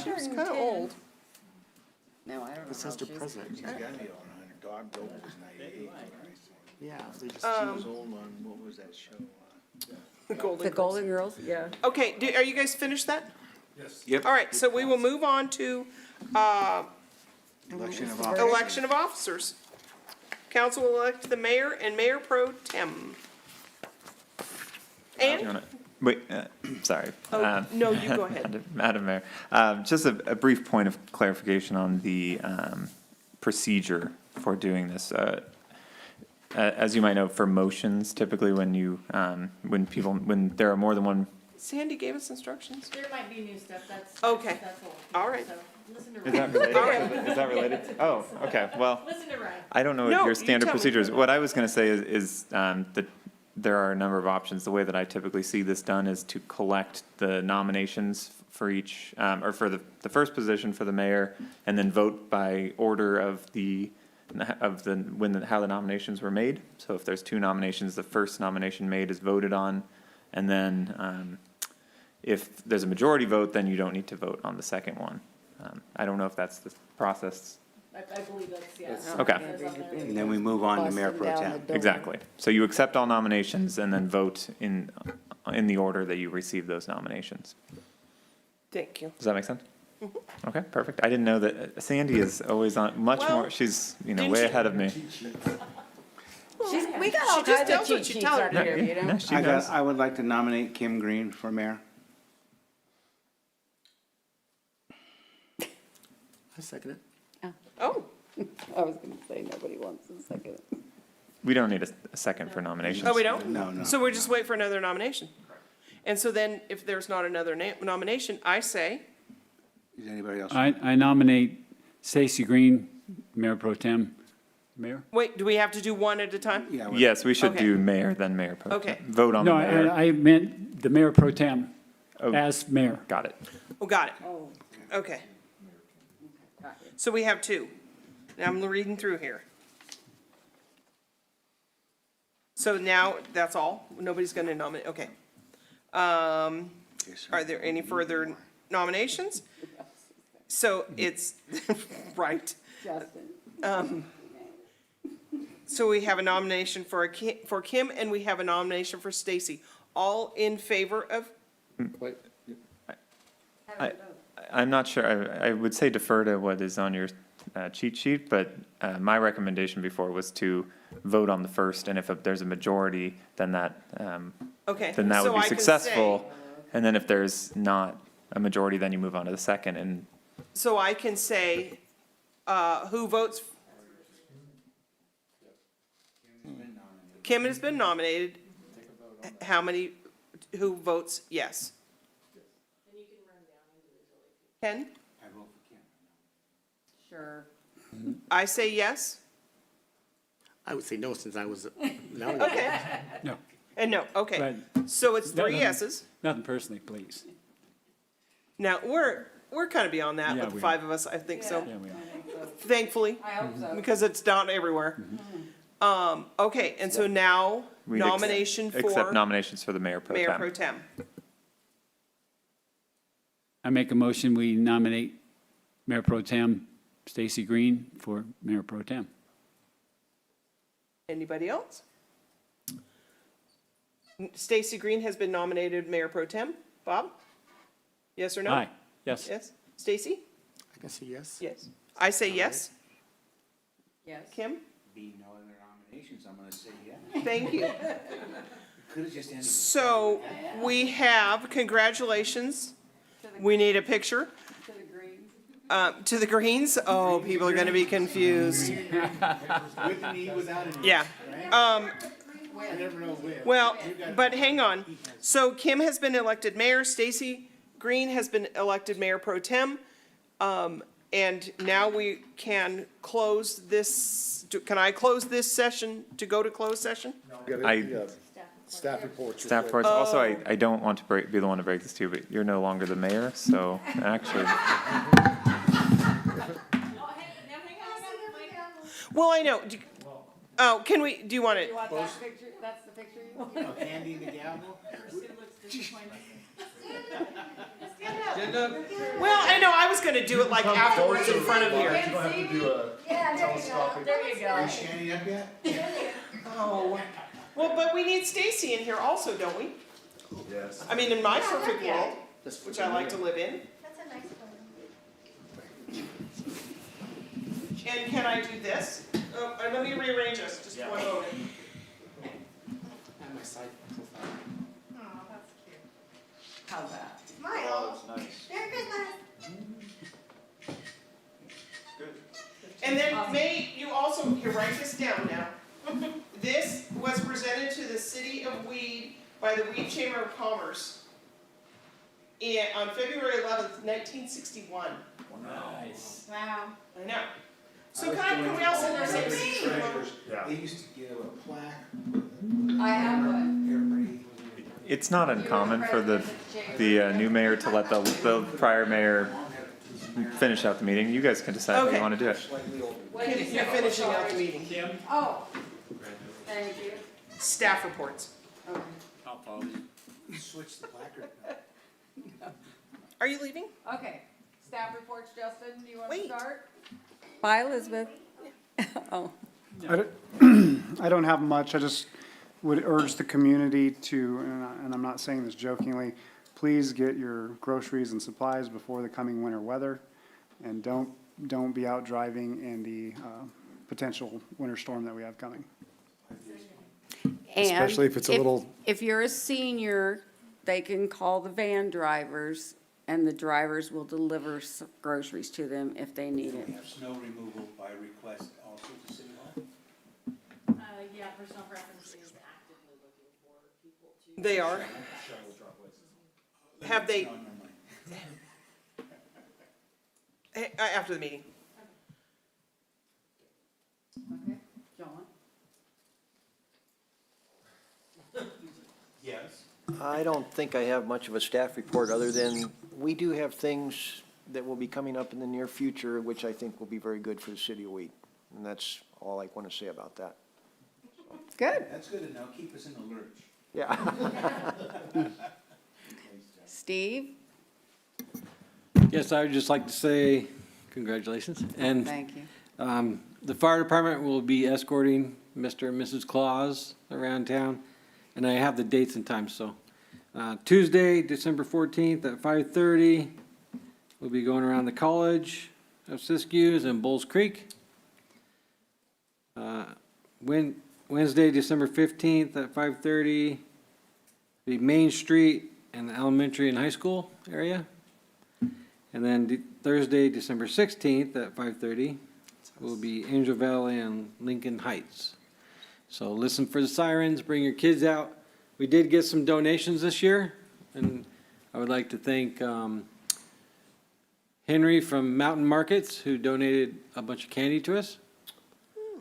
She was kind of old. No, I don't know. The sister president. She's got to be on 100. Dog Gold was 98. Yeah, they just, She was old on, what was that show? The Golden The Girls. Golden Girls, yeah. Okay, are you guys finished that? Yep. All right, so we will move on to Election of officers. election of officers. Council will elect the mayor and mayor pro tem. You And, wanna- Wait, sorry. no, you go ahead. Madam Mayor, just a brief point of clarification on the procedure for doing this. As you might know, for motions, typically when there are more than one, Sandy gave us instructions. There might be new stuff, that's, Okay. all. All right. So, listen to is that related? Is that related? Oh, okay, well, Listen to Ryan. I don't know No, your you standard tell me. procedures. What I was gonna say is that there are a number of options. The way that I typically see this done is to collect the nominations for each, or for the first position for the mayor, and then vote by order of how the nominations were made. So if there's two nominations, the first nomination made is voted on, and then, if there's a majority vote, then you don't need to vote on the second one. I don't know if that's the process. I believe that's, yeah. Okay. And then we move on to mayor pro tem. Exactly. So you accept all nominations and then vote in the order that you receive those nominations. Thank you. Does that make sense? Okay, perfect. I didn't know that Sandy is always on much Well, more, she's, didn't way she- ahead of me. We got all She just kinds of tells what cheat you sheets tell her out to here, do. you know? She knows. I would like to nominate Kim Green for mayor. I second it. Oh, I was gonna say, nobody wants a second. We don't need a second for nominations. oh, we don't? No. So we're just waiting for another nomination? And so then, if there's not another nomination, I say, Is anybody else? I nominate Stacy Green, Mayor Pro Tem. Mayor? wait, do we have to do one at a time? Yeah, Yes, we should Okay. do mayor, then mayor pro tem. Okay. Vote on the No, mayor. I meant the Mayor Pro Tem Oh. as mayor. Got it. Oh, got it. Oh, Okay. got it. So we have two. Now I'm reading through here. So now, that's all? Nobody's gonna nominate, okay. Okay, so- Are there any further nominations? So it's, right. Justin. So we have a nomination for Kim, and we have a nomination for Stacy. All in favor of, I'm not sure. I would say defer to what is on your cheat sheet, but my recommendation before was to vote on the first, and if there's a majority, then that okay. then that would so be I can successful. say- And then if there's not a majority, then you move on to the second. And So I can say, who votes? Kim has been nominated. How many, who votes yes? Ken? Sure. I say yes? I would say no since I was nominated. Okay. No, And no, okay. but So it's three No. yeses. nothing personally, please. Now, we're kind of beyond that Yeah, with the we five of us, I think so, Yeah, we are. thankfully, I hope so. because it's not everywhere. Okay, and so now we'd nomination accept for nominations for the mayor pro Mayor tem. Pro Tem. I make a motion, we nominate Mayor Pro Tem Stacy Green for Mayor Pro Tem. Anybody else? Stacy Green has been nominated Mayor Pro Tem. Bob? Yes or no? Aye, yes. Yes. Stacy? I can say yes. Yes. I say yes. Yes. Kim? Being no other nominations, I'm gonna say yeah. Thank you. Could've just ended. So we have, congratulations. We need a picture. To the green. To the Greens? Oh, people are gonna be confused. With me, without a me. Yeah. I never know when. Well, but hang on. So Kim has been elected mayor, Stacy Green has been elected mayor pro tem. And now we can close this, can I close this session to go to closed session? Staff reports. Staff reports. Also, I don't want to be the one to break this to you, but you're no longer the mayor, so actually. Well, I know. Oh, can we, do you want it? You want that picture? That's the picture you want? Handing the gavel. Well, I know, I was gonna do it like afterwards in front of here. You don't have to do a telescopic. There you go. Standing up yet? Oh, well, but we need Stacy in here also, don't we? Yes. I mean, in my perfect world, which I like to live in. That's a nice one. And can I do this? Let me rearrange this, just one moment. And my side profile. Oh, that's cute. How's that? Smile. Merry Christmas. And then may you also, here, write this down now. This was presented to the city of Weed by the Weed Chamber of Commerce on February 11th, 1961. Nice. Wow. I know. So can we also say They used to give a plaque. I have one. Everybody. It's not uncommon for the new mayor to let the prior mayor finish out the meeting. You guys can decide how Okay. you want to do it. Slightly older. You're finishing out the meeting. Oh, thank you. Staff reports. Okay. I'll follow you. Switch the placard. Are you leaving? Okay, staff reports, Justin, do you want to Wait. start? Bye, Elizabeth. Oh. I don't have much. I just would urge the community to, and I'm not saying this jokingly, please get your groceries and supplies before the coming winter weather. And don't be out driving in the potential winter storm that we have coming. Especially if it's a little- If you're a senior, they can call the van drivers and the drivers will deliver groceries to them if they need it. We have snow removal by request also to City Hall? Yeah, personal preference is actively looking for people to. They are. Have they, No, never mind. after the meeting? Okay, John? Yes. I don't think I have much of a staff report, other than we do have things that will be coming up in the near future, which I think will be very good for the city of Wheat. And that's all I want to say about that. Good. That's good to know. Keep us in the lurch. Yeah. Steve? Yes, I would just like to say congratulations. And Thank you. the fire department will be escorting Mr. and Mrs. Claus around town. And I have the dates and times, so. Tuesday, December 14th at 5:30, we'll be going around the College of Siskiyous and Bulls Creek. Wednesday, December 15th at 5:30, be Main Street and the elementary and high school area. And then Thursday, December 16th at 5:30, will be Angel Valley and Lincoln Heights. So listen for the sirens, bring your kids out. We did get some donations this year, and I would like to thank Henry from Mountain Markets, who donated a bunch of candy to us.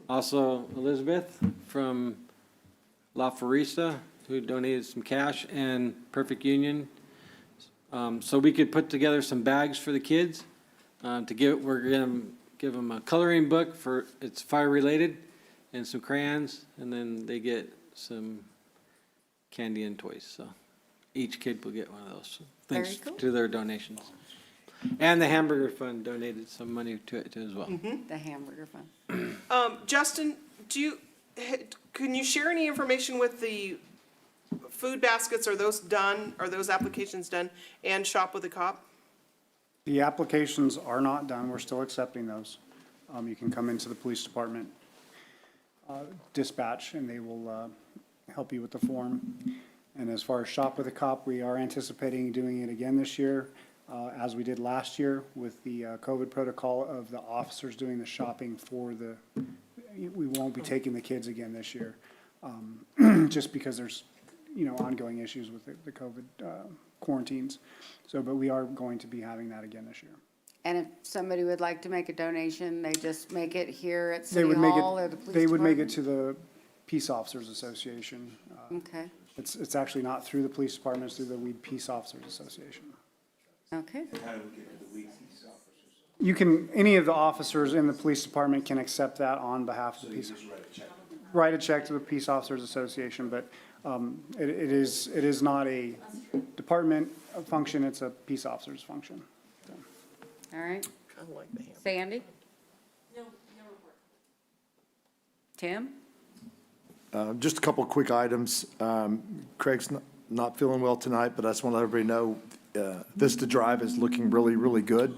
Also Elizabeth from La Forista, who donated some cash, and Perfect Union. So we could put together some bags for the kids we're gonna give them a coloring book it's fire related, and some crayons, and then they get some candy and toys. So each kid will get one of those. Thanks Very cool. to their donations. And the Hamburger Fund donated some money to it too as well. The hamburger fun. Justin, can you share any information with the food baskets? Are those done? Are those applications done? And Shop with a Cop? The applications are not done. We're still accepting those. You can come into the police department dispatch, and they will help you with the form. And as far as Shop with a Cop, we are anticipating doing it again this year, as we did last year with the COVID protocol of the officers doing the shopping we won't be taking the kids again this year, just because there's, ongoing issues with the COVID quarantines. But we are going to be having that again this year. And if somebody would like to make a donation, they just make it here at They City would make Hall or the police They would make it department? to the Peace Officers Association. Okay, It's actually not through the police department, it's through the Weed Peace Officers Association. okay. How do we get to the week these officers? You can, any of the officers in the police department can accept that on behalf of the peace. Just write a check. Write a check to the Peace Officers Association, but it is not a department function, it's a peace officers function. So. All right. Kind of like the ham. Sandy? No report. Tim? Just a couple of quick items. Craig's not feeling well tonight, but I just want to let everybody know, Vista Drive is looking really, really good.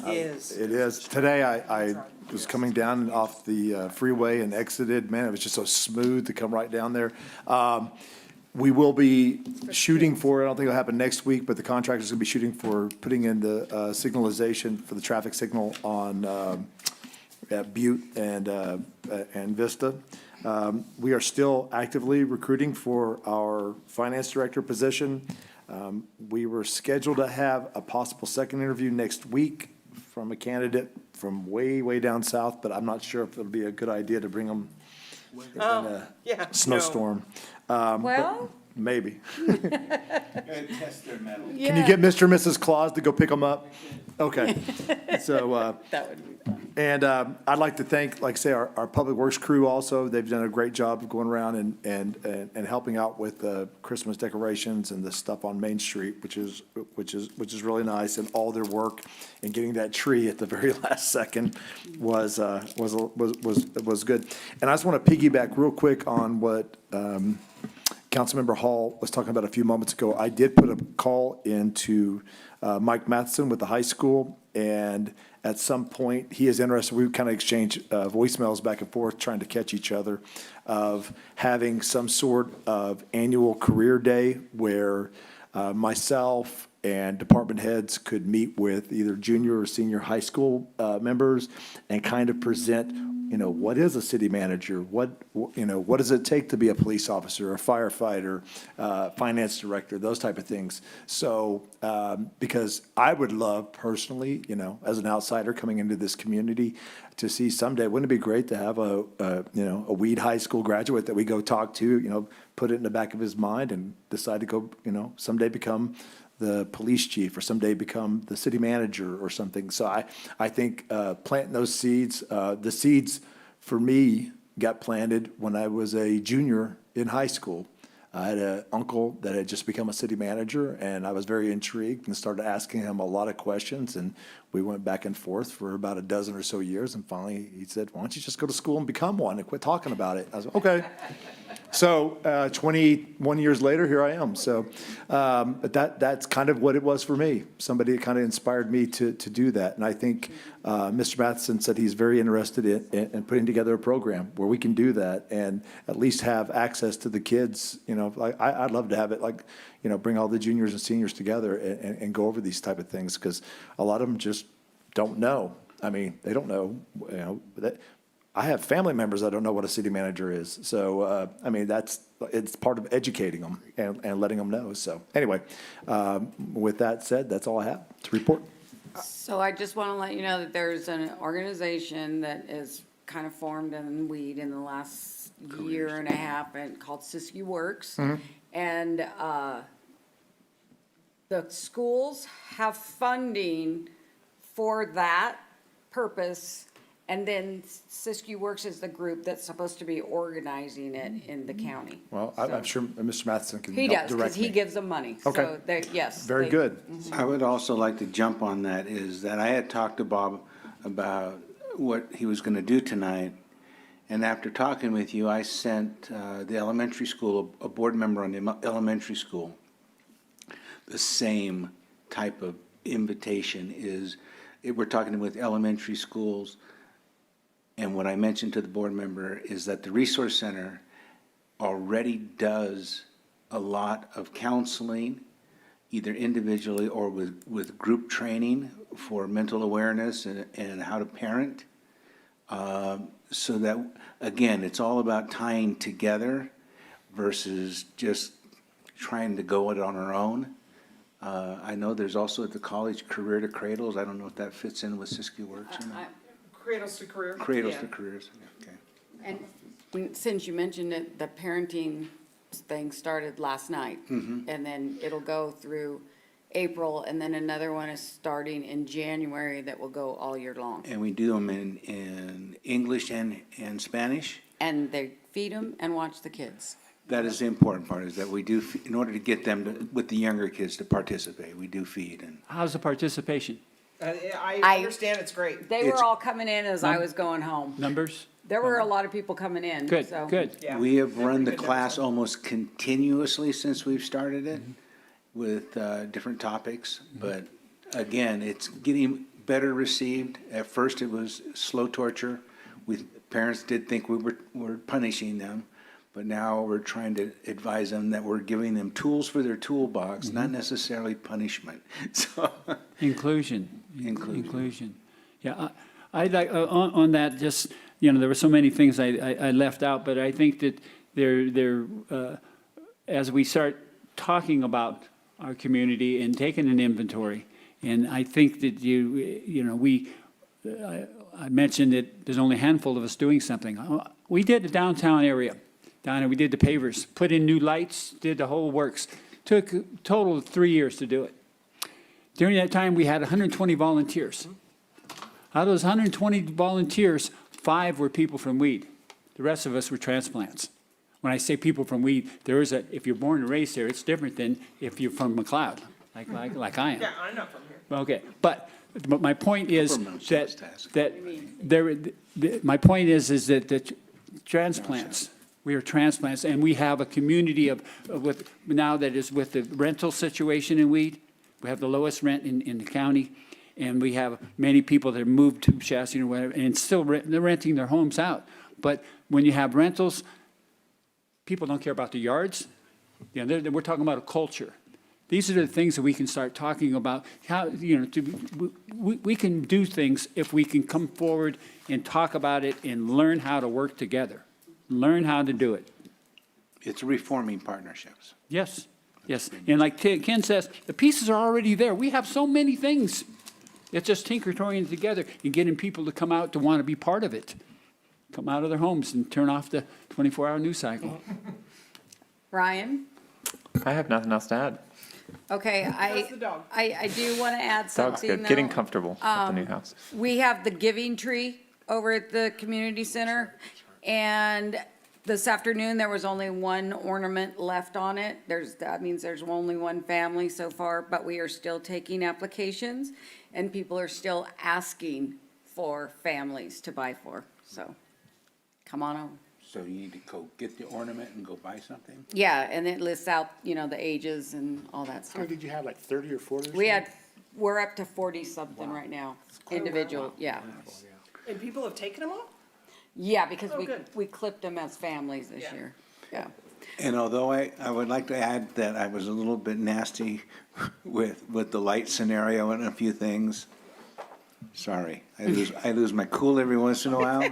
Yes. It is. Today, I was coming down off the freeway and exited. Man, it was just so smooth to come right down there. We will be shooting for, I don't think it'll happen next week, but the contractor's gonna be shooting for putting in the signalization for the traffic signal on at Butte and Vista. We are still actively recruiting for our finance director position. We were scheduled to have a possible second interview next week from a candidate from way, way down south, but I'm not sure if it'll be a good idea to bring them in a Yeah. no. snowstorm. Well, Maybe. Gotta test their metal. Can you get Mr. and Mrs. Claus to go pick them up? Okay. So, that would be fun. and I'd like to thank, like I say, our Public Works crew also. They've done a great job of going around and helping out with Christmas decorations and the stuff on Main Street, which is really nice. And all their work in getting that tree at the very last second was good. And I just want to piggyback real quick on what Councilmember Hall was talking about a few moments ago. I did put a call into Mike Matheson with the high school, and at some point, he is interested, we kind of exchange voicemails back and forth, trying to catch each other, of having some sort of annual career day where myself, and department heads could meet with either junior or senior high school members and kind of present, what is a city manager? What does it take to be a police officer, a firefighter, finance director, those type of things. So, because I would love personally, as an outsider coming into this community, to see someday, wouldn't it be great to have a Weed High School graduate that we go talk to, put it in the back of his mind and decide to go, someday become the police chief or someday become the city manager or something. So I think planting those seeds, the seeds for me got planted when I was a junior in high school. I had an uncle that had just become a city manager, and I was very intrigued and started asking him a lot of questions, and we went back and forth for about a dozen or so years, and finally he said, why don't you just go to school and become one and quit talking about it? I was like, okay. So 21 years later, here I am. So but that's kind of what it was for me. Somebody kind of inspired me to do that. And I think Mr. Matheson said he's very interested in putting together a program where we can do that and at least have access to the kids. I'd love to have it bring all the juniors and seniors together and go over these type of things, because a lot of them just don't know. I mean, they don't know, I have family members that don't know what a city manager is. So, it's part of educating them and letting them know. So anyway, with that said, that's all I have to report. So I just want to let you know that there's an organization that is kind of formed in Weed in the last year and a half and called Siskiyou Works. And the schools have funding for that purpose. And then Siskiyou Works is the group that's supposed to be organizing it in the county. Well, I'm sure Mr. Matheson can He help does, direct because he me. gives them money. Okay. So they, yes. Very they- good. I would also like to jump on that, is that I had talked to Bob about what he was going to do tonight. And after talking with you, I sent the elementary school, a board member on the elementary school, the same type of invitation we're talking with elementary schools. And what I mentioned to the board member is that the Resource Center already does a lot of counseling, either individually or with group training for mental awareness and how to parent. So that, again, it's all about tying together versus just trying to go it on our own. I know there's also at the college Career to Cradles. I don't know if that fits in with Siskiyou Works or not. Cradles to career. Cradles Yeah. to Careers, okay. And since you mentioned it, the parenting thing started last night. And then it'll go through April, and then another one is starting in January that will go all year long. And we do them in English and Spanish. And they feed them and watch the kids. That is the important part, is that we do, in order to get them with the younger kids to participate, we do feed. And How's the participation? I understand it's great. They were all coming in as I was going home. Numbers? There were a lot of people coming in, Good, so. good. Yeah. we have They're run the pretty good class numbers. almost continuously since we've started it with different topics. But again, it's getting better received. At first, it was slow torture. Parents did think we were punishing them. But now we're trying to advise them that we're giving them tools for their toolbox, not necessarily punishment. So, Inclusion. Inclusion. Yeah, I'd like, on that, just, there were so many things I left out, but I think that as we start talking about our community and taking an inventory, and I think that I mentioned that there's only a handful of us doing something. We did the downtown area. We did the pavers, put in new lights, did the whole works. Took a total of 3 years to do it. During that time, we had 120 volunteers. Out of those 120 volunteers, 5 were people from Weed. The rest of us were transplants. When I say people from Weed, if you're born and raised there, it's different than if you're from McLeod, like I am. Yeah, I'm not from here. Okay, but my point is Government my point is that the transplants, we are transplants, and we have a community now that is with the rental situation in Weed. We have the lowest rent in the county, and we have many people that moved to Shasta or whatever, and still they're renting their homes out. But when you have rentals, people don't care about the yards. We're talking about a culture. These are the things that we can start talking about, how, you know, we can do things if we can come forward and talk about it and learn how to work together, learn how to do it. It's reforming partnerships. Yes, yes. And like Ken says, the pieces are already there. We have so many things. It's just tinkering together and getting people to come out to want to be part of it. Come out of their homes and turn off the 24-hour news cycle. Ryan? I have nothing else to add. Okay, That's the dog. I do want to add Dog's something, good. Getting though. comfortable at the new house. We have the giving tree over at the community center, and this afternoon, there was only one ornament left on it. That means there's only one family so far, but we are still taking applications, and people are still asking for families to buy for, so come on over. So you need to go get the ornament and go buy something? Yeah, and it lists out, you know, the ages and all that How stuff. many did you have, like 30 or 40? We're up to 40-something right now, individual, yeah. And people have taken them off? Yeah, because Oh, good. we clipped them as families this Yeah. year, yeah. And although I would like to add that I was a little bit nasty with the light scenario and a few things. Sorry, I lose my cool every once in a while.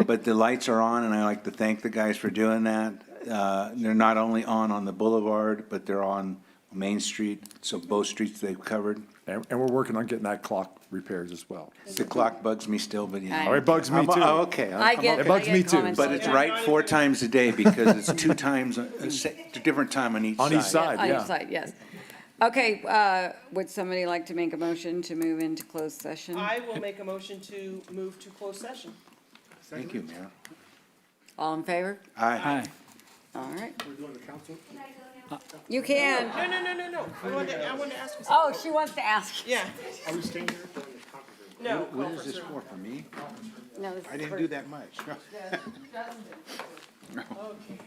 But the lights are on, and I like to thank the guys for doing that. They're not only on the boulevard, but they're on Main Street, so both streets they've covered. And we're working on getting that clock repairs as well. The clock bugs me still, but you know. I- Oh, it bugs me I'm- too. oh, okay. I get, It I bugs me get too, comments But all it's the right time. 4 times a day because it's 2 times, a different time on each side. On each side, On yeah. each side, yes. Okay, would somebody like to make a motion to move into closed session? I will make a motion to move to closed session. Thank you, Mayor. All in favor? Aye. Hi. All right, We're going to council? you can. No. I wanted to ask you something. Oh, she wants to ask. Yeah, Are we staying here during the conference? no. What is this for me? No, this is I didn't for- do that much. Okay.